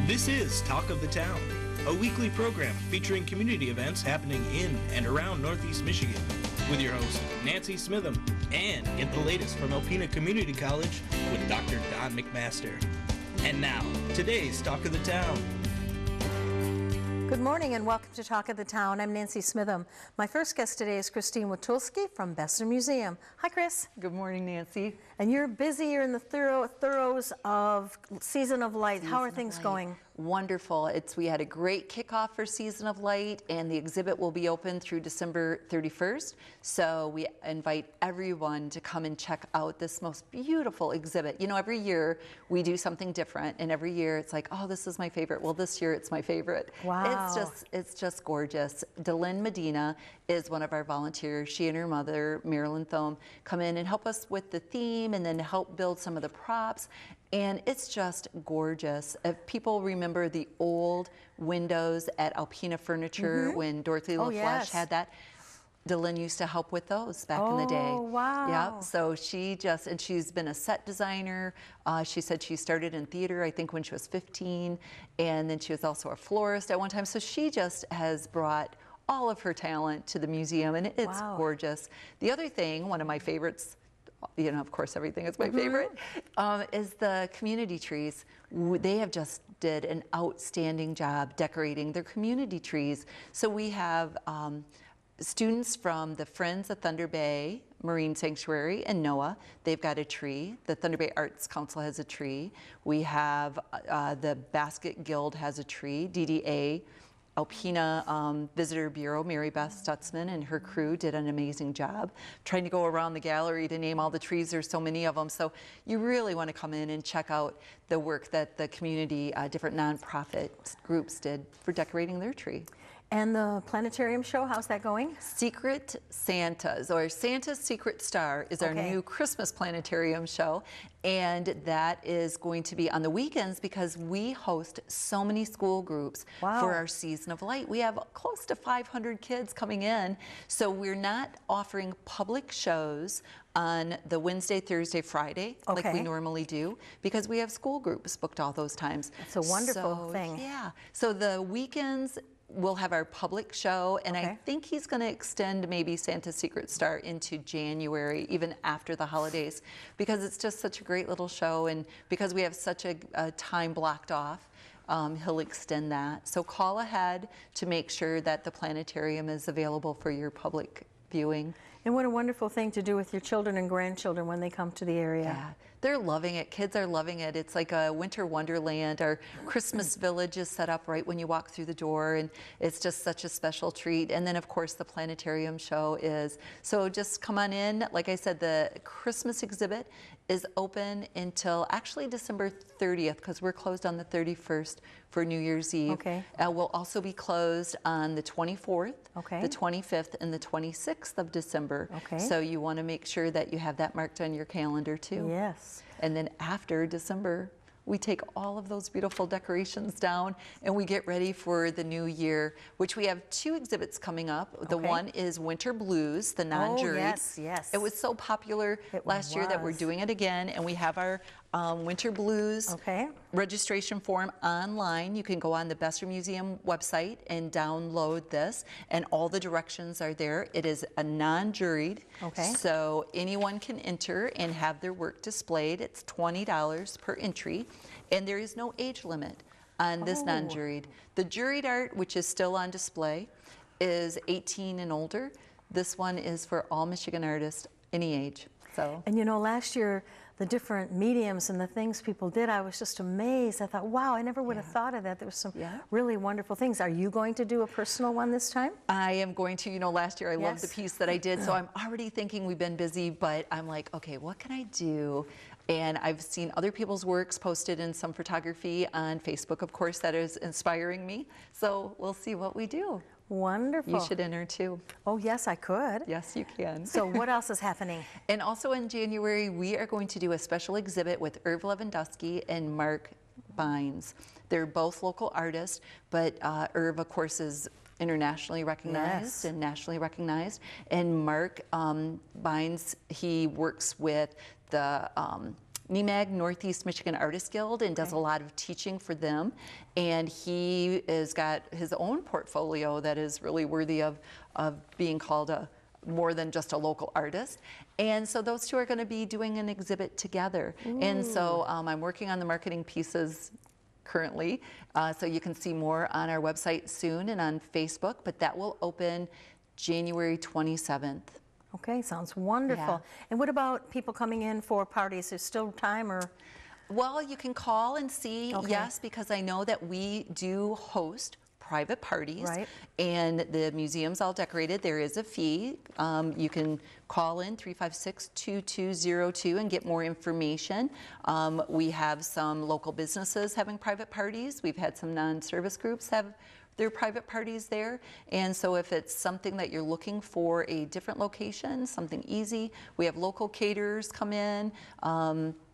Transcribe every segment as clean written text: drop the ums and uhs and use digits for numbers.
This is Talk of the Town, a weekly program featuring community events happening in and around Northeast Michigan, with your host, Nancy Smitham, and get the latest from Alpena Community College with Dr. Don McMaster. And now, today's Talk of the Town. Good morning and welcome to Talk of the Town. I'm Nancy Smitham. My first guest today is Christine Witulski from Besser Museum. Hi, Chris. Good morning, Nancy. And you're busy. You're in the throes of Season of Light. How are things going? Wonderful. We had a great kickoff for Season of Light, and the exhibit will be open through December 31st. So we invite everyone to come and check out this most beautiful exhibit. You know, every year we do something different, and every year it's like, oh, this is my favorite. Well, this year it's my favorite. Wow. It's just gorgeous. Delyn Medina is one of our volunteers. She and her mother, Marilyn Thome, come in and help us with the theme and then help build some of the props. And it's just gorgeous. If people remember the old windows at Alpena Furniture when Dorothy LaFleche had that, Delyn used to help with those back in the day. Oh, wow. Yep. So she's been a set designer. She said she started in theater, I think, when she was 15. And then she was also a florist at one time. So she just has brought all of her talent to the museum, and it's gorgeous. The other thing, one of my favorites, you know, of course, everything is my favorite, is the community trees. They have just did an outstanding job decorating their community trees. So we have students from the Friends of Thunder Bay Marine Sanctuary and NOAA. They've got a tree. The Thunder Bay Arts Council has a tree. We have the Basket Guild has a tree. DDA Alpena Visitor Bureau, Mary Beth Stutzman and her crew did an amazing job trying to go around the gallery to name all the trees. There's so many of them. So you really want to come in and check out the work that the community, different nonprofit groups did for decorating their tree. And the planetarium show, how's that going? Secret Santas, or Santa's Secret Star, is our new Christmas planetarium show. And that is going to be on the weekends because we host so many school groups for our Season of Light. We have close to 500 kids coming in. So we're not offering public shows on the Wednesday, Thursday, Friday, like we normally do, because we have school groups booked all those times. It's a wonderful thing. Yeah. So the weekends, we'll have our public show, and I think he's going to extend maybe Santa's Secret Star into January, even after the holidays, because it's just such a great little show, and because we have such a time blocked off, he'll extend that. So call ahead to make sure that the planetarium is available for your public viewing. And what a wonderful thing to do with your children and grandchildren when they come to the area. Yeah, they're loving it. Kids are loving it. It's like a winter wonderland. Our Christmas village is set up right when you walk through the door, and it's just such a special treat. And then, of course, the planetarium show is. So just come on in. Like I said, the Christmas exhibit is open until actually December 30th, because we're closed on the 31st for New Year's Eve. We'll also be closed on the 24th, the 25th, and the 26th of December. So you want to make sure that you have that marked on your calendar too. Yes. And then after December, we take all of those beautiful decorations down and we get ready for the new year, which we have two exhibits coming up. The one is Winter Blues, the non-juried. Oh, yes. It was so popular last year that we're doing it again, and we have our Winter Blues registration form online. You can go on the Besser Museum website and download this, and all the directions are there. It is a non-juried, so anyone can enter and have their work displayed. It's $20 per entry, and there is no age limit on this non-juried. The juried art, which is still on display, is 18 and older. This one is for all Michigan artists, any age. So. And you know, last year, the different mediums and the things people did, I was just amazed. I thought, wow, I never would have thought of that. There was some really wonderful things. Are you going to do a personal one this time? I am going to. You know, last year I loved the piece that I did, so I'm already thinking we've been busy, but I'm like, okay, what can I do? And I've seen other people's works posted in some photography on Facebook, of course, that is inspiring me. So we'll see what we do. Wonderful. You should enter too. Oh, yes, I could. Yes, you can. So what else is happening? And also in January, we are going to do a special exhibit with Irv Lewandowski and Mark Bynes. They're both local artists, but Irv, of course, is internationally recognized and nationally recognized. And Mark Bynes, he works with the NEMAG, Northeast Michigan Artists Guild, and does a lot of teaching for them. And he has got his own portfolio that is really worthy of being called more than just a local artist. And so those two are going to be doing an exhibit together. Ooh. And so I'm working on the marketing pieces currently, so you can see more on our website soon and on Facebook, but that will open January 27th. Okay, sounds wonderful. Yeah. And what about people coming in for parties? Is still time or? Well, you can call and see, yes, because I know that we do host private parties, right, and the museum's all decorated. There is a fee. You can call in 356-2202 and get more information. We have some local businesses having private parties. We've had some non-service groups have their private parties there. And so if it's something that you're looking for a different location, something easy, we have local caterers come in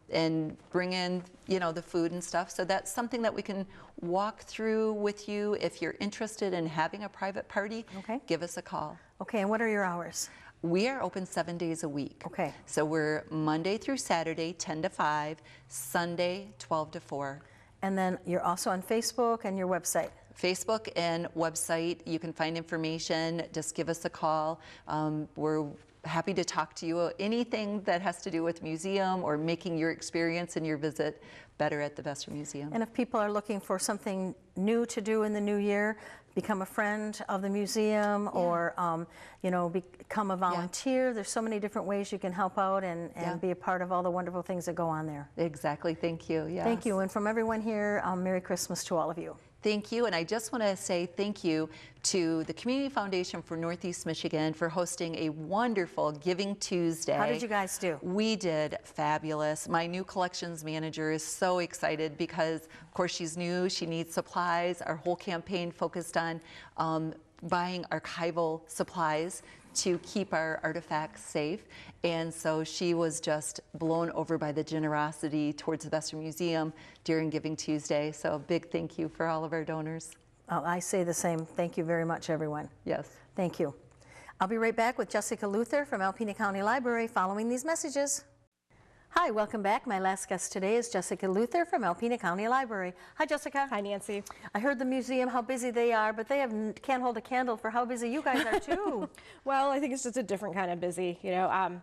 and bring in, you know, the food and stuff. So that's something that we can walk through with you. If you're interested in having a private party, give us a call. Okay, and what are your hours? We are open 7 days a week. Okay. So we're Monday through Saturday, 10 to 5, Sunday, 12 to 4. And then you're also on Facebook and your website. Facebook and website, you can find information, just give us a call. We're happy to talk to you. Anything that has to do with museum or making your experience and your visit better at the Besser Museum. And if people are looking for something new to do in the new year, become a friend of the museum, or you know, become a volunteer. There's so many different ways you can help out and be a part of all the wonderful things that go on there. Exactly, thank you. Yes. Thank you, and from everyone here, Merry Christmas to all of you. Thank you, and I just want to say thank you to the Community Foundation for Northeast Michigan for hosting a wonderful Giving Tuesday. How did you guys do? We did fabulous. My new collections manager is so excited because, of course, she's new, she needs supplies. Our whole campaign focused on buying archival supplies to keep our artifacts safe. And so she was just blown over by the generosity towards the Besser Museum during Giving Tuesday. So a big thank you for all of our donors. I say the same. Thank you very much, everyone. Yes. Thank you. I'll be right back with Jessica Luther from Alpena County Library following these messages. Hi, welcome back. My last guest today is Jessica Luther from Alpena County Library. Hi, Jessica. Hi, Nancy. I heard the museum, how busy they are, but they can't hold a candle for how busy you guys are too. Well, I think it's just a different kind of busy, you know.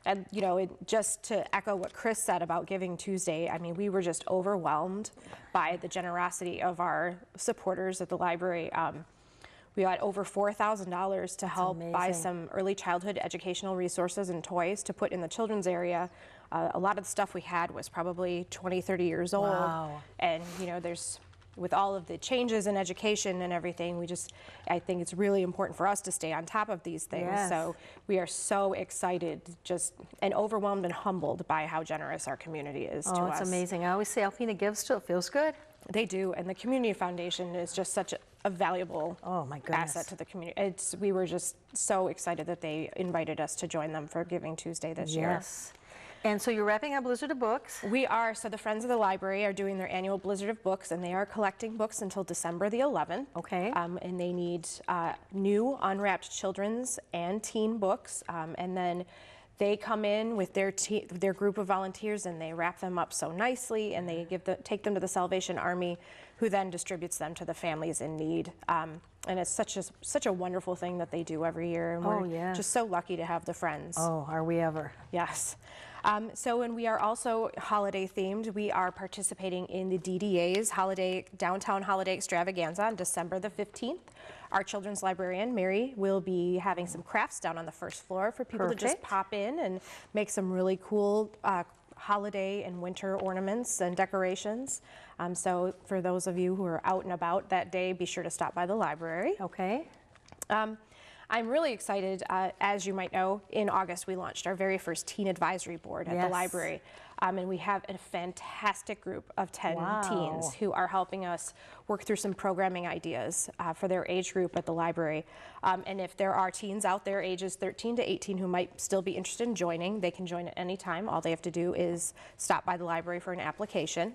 And, you know, just to echo what Chris said about Giving Tuesday, I mean, we were just overwhelmed by the generosity of our supporters at the library. We got over $4,000 to help buy some early childhood educational resources and toys to put in the children's area. A lot of the stuff we had was probably 20, 30 years old. Wow. And, you know, with all of the changes in education and everything, I think it's really important for us to stay on top of these things. Yes. So we are so excited, and overwhelmed and humbled by how generous our community is to us. Oh, it's amazing. I always say Alpena gives till it feels good. They do, and the Community Foundation is just such a valuable asset to the community. We were just so excited that they invited us to join them for Giving Tuesday this year. Yes. And so you're wrapping up Blizzard of Books. We are. So the Friends of the Library are doing their annual Blizzard of Books, and they are collecting books until December the 11th. Okay. And they need new unwrapped children's and teen books, and then they come in with their group of volunteers, and they wrap them up so nicely, and they take them to the Salvation Army, who then distributes them to the families in need. And it's such a wonderful thing that they do every year, and we're just so lucky to have the Friends. Oh, are we ever? Yes. And we are also holiday themed. We are participating in the DDA's Downtown Holiday Extravaganza on December the 15th. Our children's librarian, Mary, will be having some crafts down on the first floor for people to just pop in and make some really cool holiday and winter ornaments and decorations. So for those of you who are out and about that day, be sure to stop by the library. Okay. I'm really excited. As you might know, in August we launched our very first Teen Advisory Board at the library. And we have a fantastic group of 10 teens who are helping us work through some programming ideas for their age group at the library. And if there are teens out there ages 13 to 18 who might still be interested in joining, they can join at any time. All they have to do is stop by the library for an application.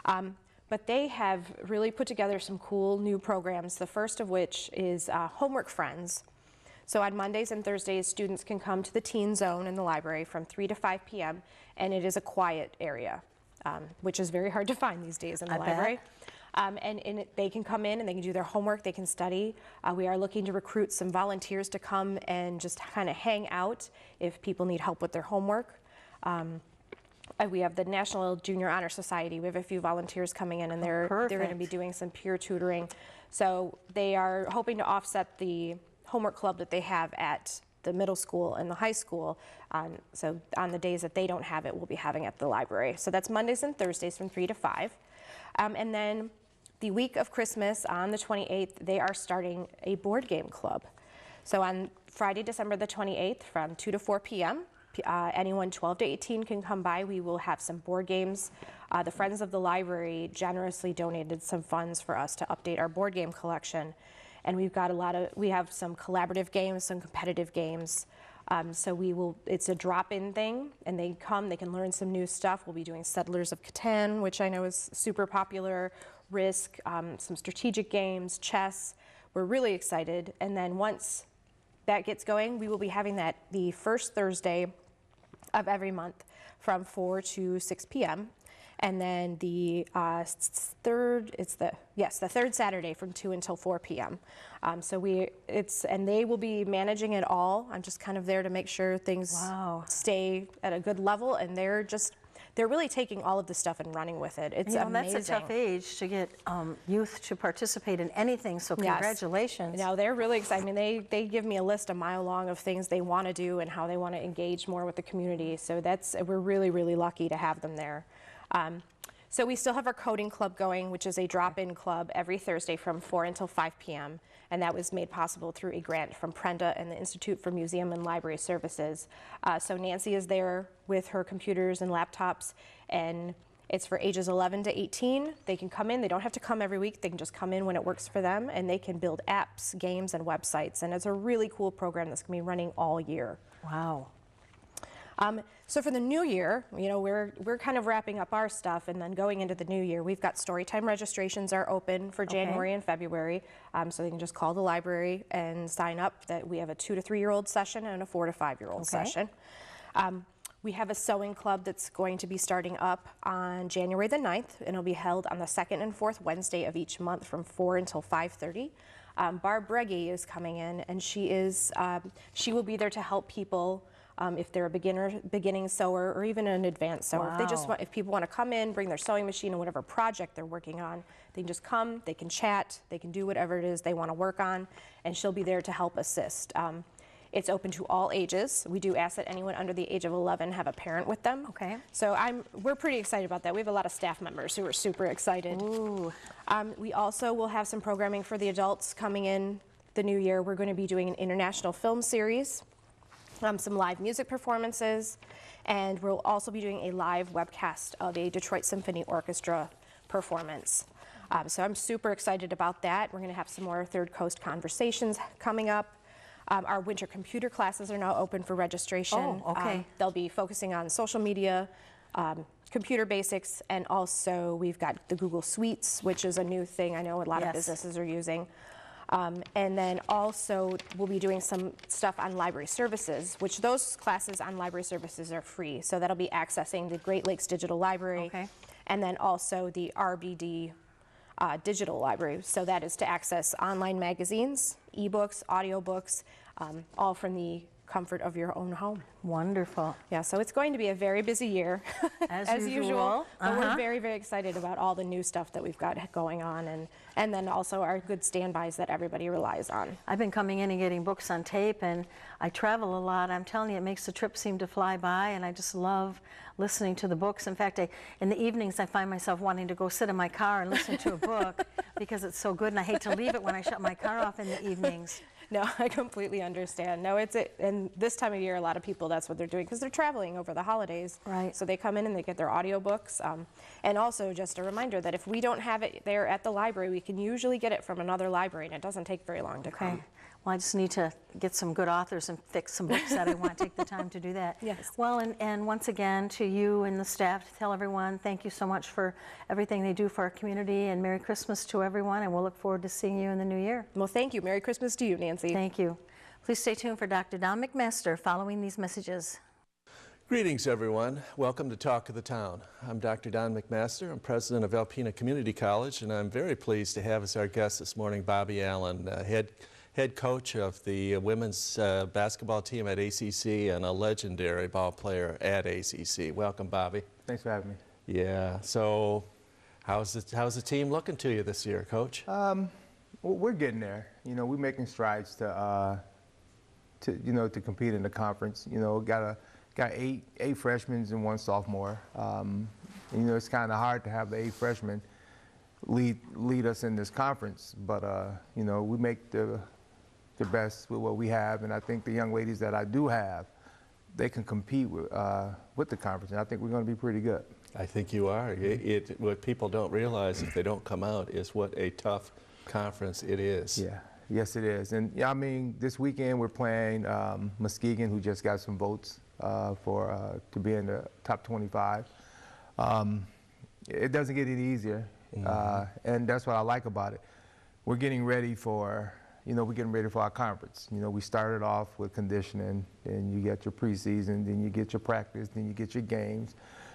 But they have really put together some cool new programs, the first of which is Homework Friends. So on Mondays and Thursdays, students can come to the teen zone in the library from 3 to 5 p.m. and it is a quiet area, which is very hard to find these days in the library. They can come in and they can do their homework, they can study. We are looking to recruit some volunteers to come and just kind of hang out if people need help with their homework. We have the National Junior Honor Society. We have a few volunteers coming in and they're going to be doing some peer tutoring. So they are hoping to offset the homework club that they have at the middle school and the high school. So on the days that they don't have it, we'll be having it at the library. So that's Mondays and Thursdays from 3 to 5. And then the week of Christmas on the 28th, they are starting a board game club. So on Friday, December the 28th from 2 to 4 p.m., anyone 12 to 18 can come by. We will have some board games. The Friends of the Library generously donated some funds for us to update our board game collection. And we have some collaborative games, some competitive games. So it's a drop-in thing, and they can learn some new stuff. We'll be doing Settlers of Catan, which I know is super popular, Risk, some strategic games, chess. We're really excited. And then once that gets going, we will be having that the first Thursday of every month from 4 to 6 p.m. And then the third Saturday from 2 until 4 p.m. And they will be managing it all. I'm just kind of there to make sure things stay at a good level, and they're really taking all of the stuff and running with it. It's amazing. That's a tough age to get youth to participate in anything, so congratulations. No, they're really excited. I mean, they give me a list a mile long of things they want to do and how they want to engage more with the community. So we're really, really lucky to have them there. So we still have our coding club going, which is a drop-in club every Thursday from 4 until 5 p.m. And that was made possible through a grant from Prenda and the Institute for Museum and Library Services. So Nancy is there with her computers and laptops, and it's for ages 11 to 18. They can come in. They don't have to come every week. They can just come in when it works for them, and they can build apps, games, and websites. And it's a really cool program that's going to be running all year. Wow. So for the new year, we're kind of wrapping up our stuff, and then going into the new year, we've got Storytime registrations are open for January and February, so they can just call the library and sign up. That we have a 2 to 3-year-old session and a 4 to 5-year-old session. We have a sewing club that's going to be starting up on January the 9th, and it'll be held on the 2nd and 4th Wednesday of each month from 4 until 5:30. Barb Breggy is coming in, and she will be there to help people. If they're a beginning sewer, or even an advanced sewer. If people want to come in, bring their sewing machine or whatever project they're working on, they can just come, they can chat, they can do whatever it is they want to work on, and she'll be there to help assist. It's open to all ages. We do ask that anyone under the age of 11 have a parent with them. Okay. So we're pretty excited about that. We have a lot of staff members who are super excited. Ooh. We also will have some programming for the adults coming in the new year. We're going to be doing an international film series. Some live music performances, and we'll also be doing a live webcast of a Detroit Symphony Orchestra performance. So I'm super excited about that. We're going to have some more Third Coast conversations coming up. Our winter computer classes are now open for registration. Oh, okay. They'll be focusing on social media, computer basics, and also we've got the Google Suites, which is a new thing I know a lot of businesses are using. And then also we'll be doing some stuff on library services, which those classes on library services are free. So that'll be accessing the Great Lakes Digital Library, and then also the RBD Digital Library. So that is to access online magazines, ebooks, audiobooks, all from the comfort of your own home. Wonderful. Yeah, so it's going to be a very busy year, as usual. But we're very, very excited about all the new stuff that we've got going on, and then also our good standbys that everybody relies on. I've been coming in and getting books on tape, and I travel a lot. I'm telling you, it makes the trip seem to fly by, and I just love listening to the books. In fact, in the evenings, I find myself wanting to go sit in my car and listen to a book because it's so good, and I hate to leave it when I shut my car off in the evenings. No, I completely understand. No, and this time of year, a lot of people, that's what they're doing because they're traveling over the holidays. Right. So they come in and they get their audiobooks. And also just a reminder that if we don't have it there at the library, we can usually get it from another library, and it doesn't take very long to come. Well, I just need to get some good authors and fix some books that I want to take the time to do that. Yes. Well, and once again, to you and the staff, tell everyone thank you so much for everything they do for our community, and Merry Christmas to everyone, and we'll look forward to seeing you in the new year. Well, thank you. Merry Christmas to you, Nancy. Thank you. Please stay tuned for Dr. Don McMaster following these messages. Greetings, everyone. Welcome to Talk of the Town. I'm Dr. Don McMaster. I'm president of Alpena Community College, and I'm very pleased to have as our guest this morning Bobby Allen, head coach of the women's basketball team at ACC and a legendary ball player at ACC. Welcome, Bobby. Thanks for having me. Yeah. So, how's the team looking to you this year, Coach? Well, we're getting there. You know, we're making strides to compete in the conference. You know, got eight freshmen and one sophomore. You know, it's kind of hard to have the 8 freshmen lead us in this conference, but you know, we make the best with what we have, and I think the young ladies that I do have, they can compete with the conference, and I think we're going to be pretty good. I think you are. What people don't realize if they don't come out is what a tough conference it is. Yeah. Yes, it is. And yeah, I mean, this weekend we're playing Muskegon, who just got some votes to be in the top 25. It doesn't get any easier, and that's what I like about it. We're getting ready for, our conference. You know, we started off with conditioning, then you get your preseason, then you get your practice, then you get your games,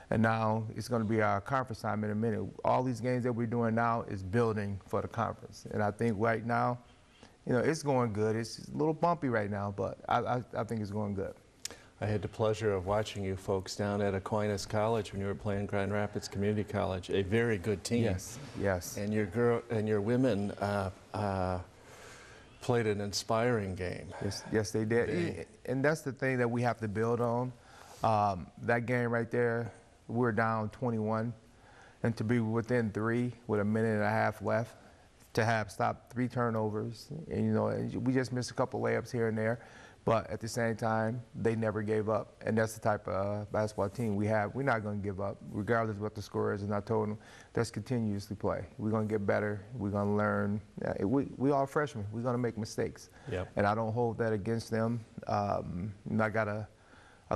and now it's going to be our conference time in a minute. All these games that we're doing now is building for the conference, and I think right now, you know, it's going good. It's a little bumpy right now, but I think it's going good. I had the pleasure of watching you folks down at Aquinas College when you were playing Grand Rapids Community College. A very good team. Yes, yes. And your women played an inspiring game. Yes, they did. And that's the thing that we have to build on. That game right there, we're down 21, and to be within 3 with a minute and a half left, to have stopped 3 turnovers, and you know, we just missed a couple layups here and there, but at the same time, they never gave up, and that's the type of basketball team we have. We're not going to give up, regardless of what the score is, and I told them, let's continuously play. We're going to get better. We're going to learn. We all freshmen. We're going to make mistakes, and I don't hold that against them. I got a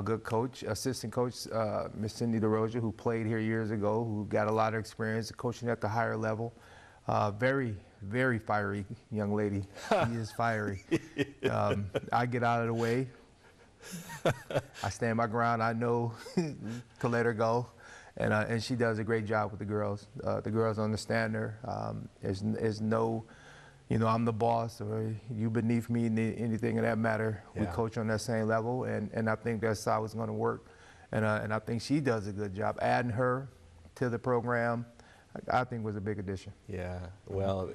good coach, assistant coach, Miss Cindy DeRosa, who played here years ago, who got a lot of experience coaching at the higher level. Very, very fiery young lady. She is fiery. I get out of the way. I stand my ground. I know to let her go, and she does a great job with the girls. The girls understand her. There's no, you know, I'm the boss or you beneath me, anything of that matter. Yeah. We coach on that same level, and I think that's how it's going to work. And I think she does a good job. Adding her to the program, I think was a big addition. Yeah, well,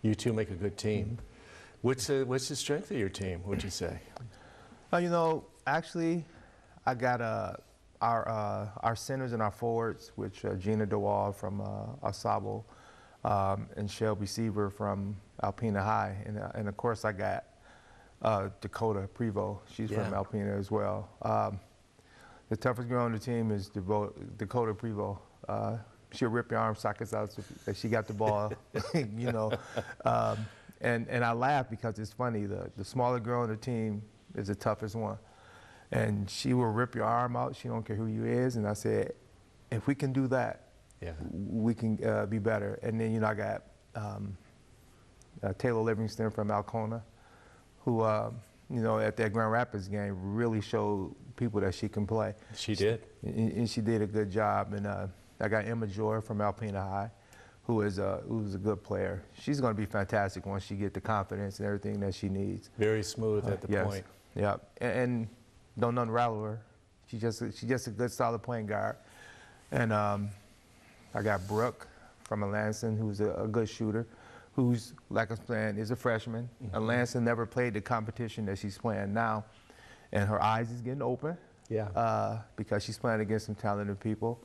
you two make a good team. What's the strength of your team, would you say? You know, actually, I got our centers and our forwards, which Gina DeWall from Asabo and Shelby Seaver from Alpena High. And of course, I got Dakota Prevost. She's from Alpena as well. The toughest girl on the team is Dakota Prevost. She'll rip your arm sockets out if she got the ball, you know. And I laugh because it's funny. The smaller girl on the team is the toughest one. And she will rip your arm out. She don't care who you is. And I said, if we can do that, we can be better. And then, you know, I got Taylor Livingston from Alcona, who, you know, at that Grand Rapids game really showed people that she can play. She did. And she did a good job. And I got Emma Joy from Alpena High, who's a good player. She's going to be fantastic once she gets the confidence and everything that she needs. Very smooth at the point. Yeah, and don't unravel her. She's just a good, solid point guard. And I got Brooke from Alanson, who's a good shooter, who's, like I was saying, is a freshman. Alanson never played the competition that she's playing now, and her eyes is getting open. Because she's playing against some talented people.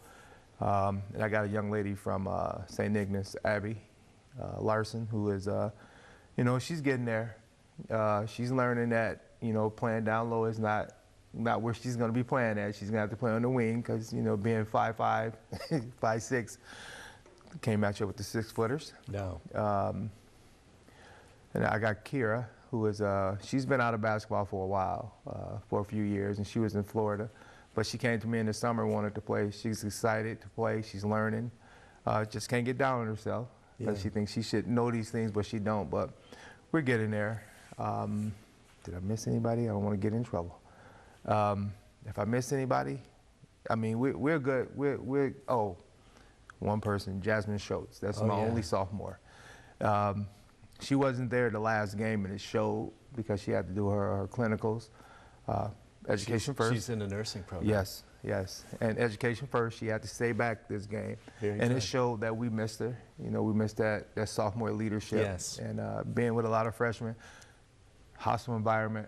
And I got a young lady from St. Ignace, Abby Larson, who is, you know, she's getting there. She's learning that, you know, playing down low is not where she's going to be playing at. She's going to have to play on the wing because, you know, being 5'5", 5'6", can't match up with the 6-footers. No. And I got Kira, who is, she's been out of basketball for a while, for a few years, and she was in Florida. But she came to me in the summer, wanted to play. She's excited to play. She's learning. Just can't get down on herself because she thinks she should know these things, but she don't. But we're getting there. did I miss anybody? I don't want to get in trouble. If I miss anybody, I mean, we're good. Oh, one person, Jasmine Schultz. That's my only sophomore. She wasn't there the last game, and it showed because she had to do her clinicals. Education first. She's in the nursing program. Yes, yes. And education first. She had to stay back this game. Very and good. it showed that we missed her. You know, we missed that sophomore leadership. Yes. And being with a lot of freshmen, hostile environment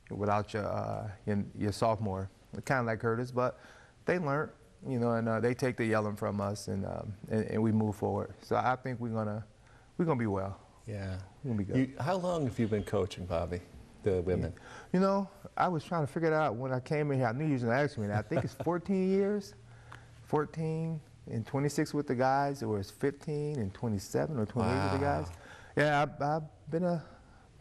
without your sophomore. Kind of like Curtis, but they learned, you know, and they take the yelling from us, and we move forward. So I think we're gonna be well. Yeah. We're gonna be good. How long have you been coaching, Bobby, the women? You know, I was trying to figure it out when I came in here. I knew you was gonna ask me that. I think it's 14 years, 14 and 26 with the guys, or it's 15 and 27 or 28 with the guys. Yeah, I've been around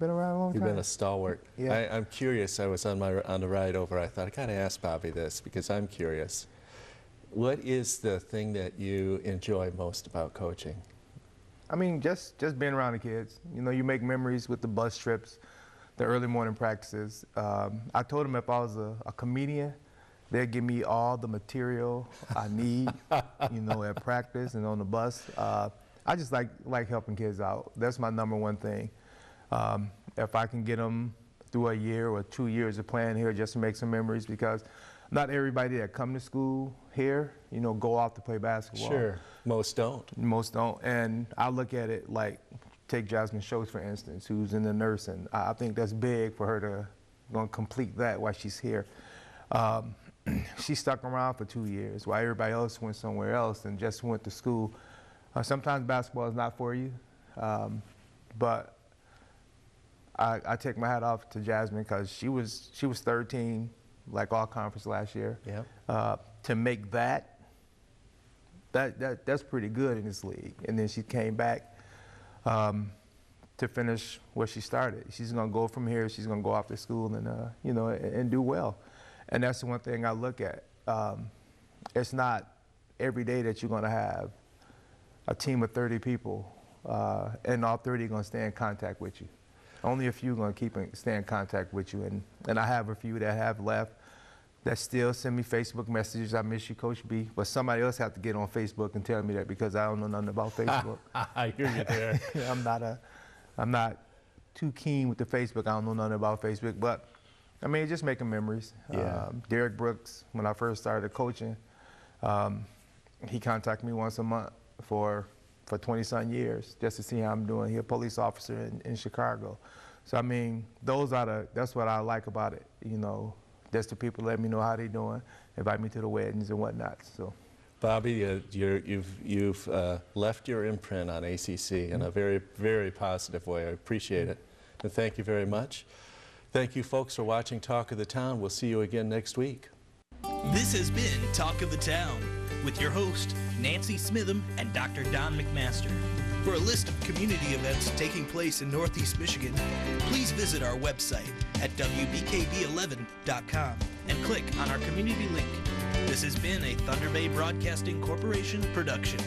a long time. You've been a stalwart. Yeah. I'm curious. I was on the ride over. I thought I gotta ask Bobby this because I'm curious. What is the thing that you enjoy most about coaching? I mean, just being around the kids. You know, you make memories with the bus trips, the early morning practices. I told them if I was a comedian, they'd give me all the material I need, you know, at practice and on the bus. I just like helping kids out. That's my #1 thing. If I can get them through a year or 2 years of playing here just to make some memories, because not everybody that come to school here, you know, go off to play basketball. Sure, most don't. Most don't. And I look at it like, take Jasmine Schultz, for instance, who's in the nursing. I think that's big for her to complete that while she's here. She stuck around for 2 years while everybody else went somewhere else and just went to school. Sometimes basketball is not for you, but I take my hat off to Jasmine because she was 13, like all conference last year. Yep. To make that's pretty good in this league. And then she came back to finish where she started. She's gonna go from here. She's gonna go off to school and you know, and do well. And that's the one thing I look at. It's not every day that you're gonna have a team of 30 people, and all 30 are gonna stay in contact with you. Only a few are gonna stay in contact with you, and I have a few that have left that still send me Facebook messages. I miss you, Coach B. But somebody else have to get on Facebook and tell me that because I don't know nothing about Facebook. I hear you there. I'm not too keen with the Facebook. I don't know nothing about Facebook, but I mean, just making memories. Yeah. Derek Brooks, when I first started coaching, he contacted me once a month for 20-some years just to see how I'm doing. He's a police officer in Chicago. So, I mean, that's what I like about it, you know. That's the people let me know how they're doing, invite me to the weddings and whatnot. So, Bobby, you've left your imprint on ACC in a very, very positive way. I appreciate it, and thank you very much. Thank you, folks, for watching Talk of the Town. We'll see you again next week. This has been Talk of the Town with your host, Nancy Smitham and Dr. Don McMaster. For a list of community events taking place in Northeast Michigan, please visit our website at WBKB11.com and click on our community link. This has been a Thunder Bay Broadcasting Corporation production.